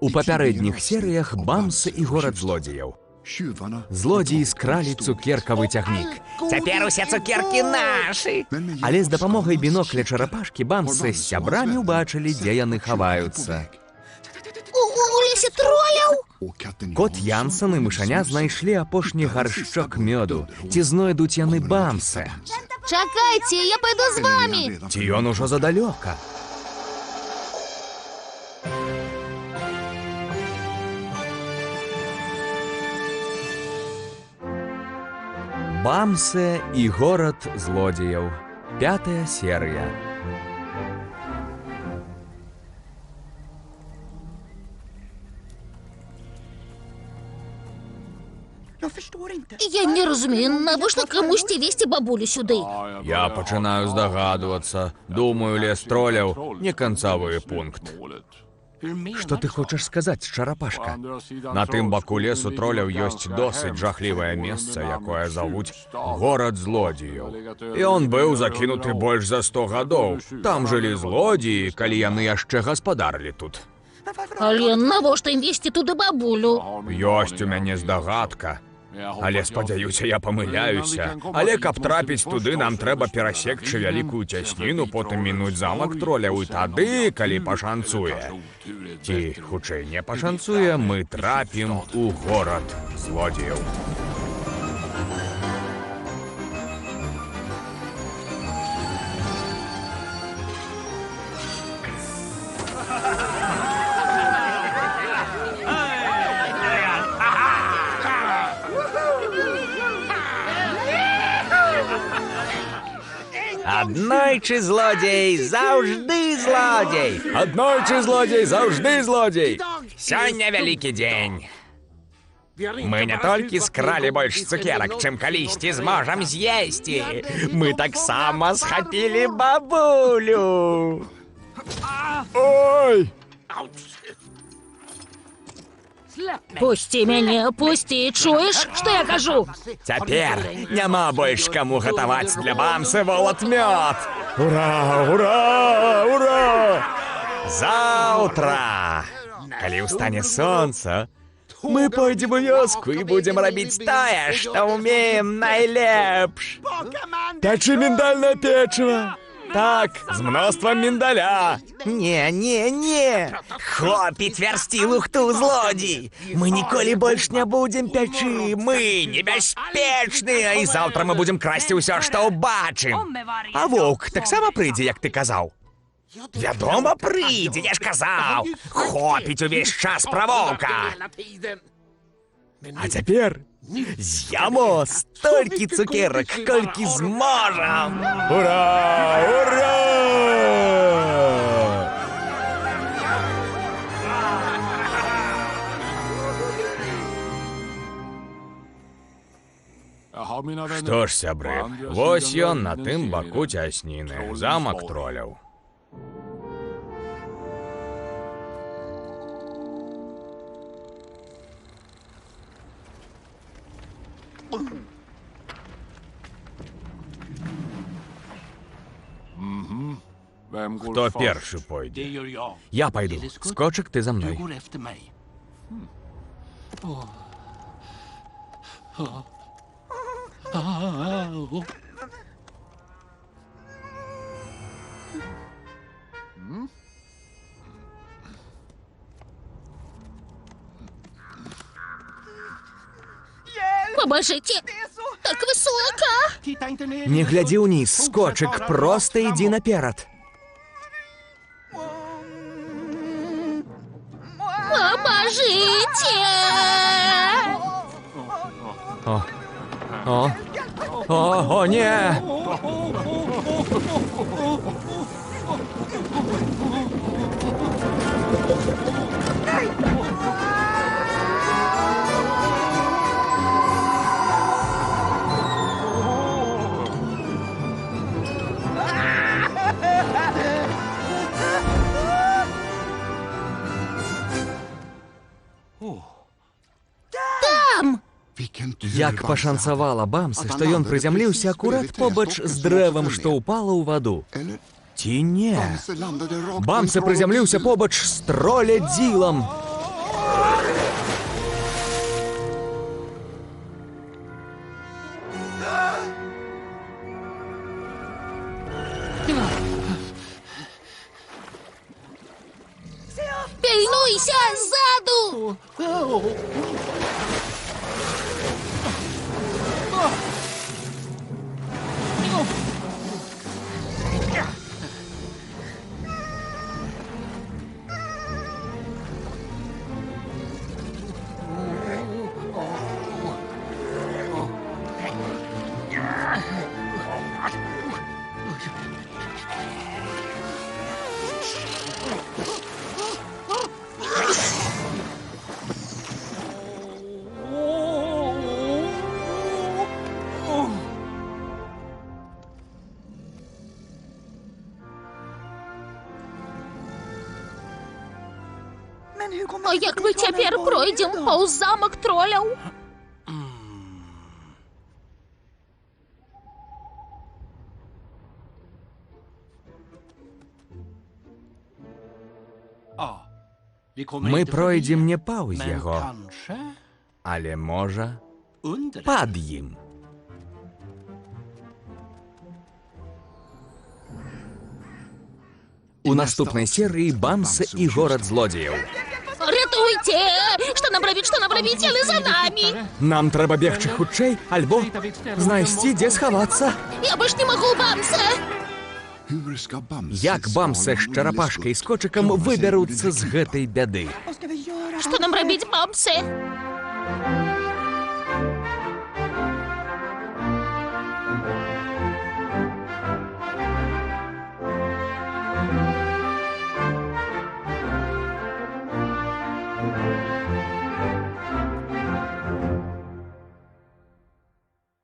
У папярэдніх серыях Бамсы і горад злодзеяў. Злодзеі скралі цукеркавы цягнік. Цяпер усе цукеркі нашы. Але з дапамогай бінокля чарапашкі Бамсы з сябрамі ўбачылі, дзе яны хаваюцца. У лесе троляў? Кот Янсан і мышаня знайшлі апошні гаршчок мёду. Ці знойдуць яны Бамсы? Чакайце, я пайду з вамі. Ці ён ужо задалёка? Бамсы і горад злодзеяў. 5-я серыя. Я не разумею, навошта камусьці весці бабулю сюды? Я пачынаю здагадвацца. Думаю, лес троляў не канцавы пункт. Што ты хочаш сказаць, чарапашка? На тым баку лесу троляў ёсць досыць жахлівае месца, якое завуць горад злодзеяў. І он быў закінуты больш за 100 гадоў. Там жылі злодзеі, калі яны яшчэ гаспадарылі тут. Але навошта ім весці туды бабулю? Ёсць у мяне здагадка. Але, спадзяюся, я памыляюся. Але каб трапіць туды, нам трэба перасекчы вялікую цясніну, потым мінуць замак троляў, і тады, калі пашанцуе. Ці, хутчэй, не пашанцуе, мы трапім у горад злодзеяў. Аднойчы злодзей, заўжды злодзей. Аднойчы злодзей, заўжды злодзей. Сёння вялікі дзень. Мы не толькі скралі больш цукерак, чым калісьці зможам з'есці. Мы таксама схапілі бабулю. Ой! Пусці мяне, пусці, чуеш, што я кажу? Цяпер няма больш каму гатаваць для Бамсы волат-мёд. Ура, ура, ура! Заўтра, калі ўстане сонца, мы пойдзем у вёску і будзем рабіць тое, што ўмеем найлепш. Пячы міндальнае печыва. Так, з мноствам міндаля. Не. Хопіць вярсці лухту, злодзей. Мы ніколі больш не будзем пячы. Мы небяспечныя. І заўтра мы будзем красці ўсё, што ўбачым. А воўк таксама прыйдзе, як ты казаў? Вядома, прыйдзе, я ж казаў. Хопіць увесь час пра воўка. А цяпер з'ямо столькі цукерак, колькі зможам. Ура! Ура! Што ж, сябры, вось ён на тым баку цясніны, замак троляў. Хто першы пойдзе? Я пайду. Скочык, ты за мной. Пабажыце, так высока. Не глядзі ўніз, скочык, проста ідзі наперад. Пабажыце! О, не! Там! Як пашанцавала Бамсы, што ён прызямліўся акурат побач з дрэвам, што ўпала ў ваду. Ці не? Бамсы прызямліўся побач з тролядзілам. Рятуйся ззаду! А як ми цяпер пройдем паўз замак троляў? Мы пройдзем не паўз яго, але можа пад ім. У наступнай серыі Бамса і горад злодзеяў. Рятуйце! Што нам рабіць, яны за намі! Нам трэба бегчы хутчэй, альбо знайсці, дзе схавацца. Я больш не магу, Бамса! Як Бамса з чарапашкай і з кочыкам выбяруцца з гэтай бяды? Што нам рабіць, Бамсе?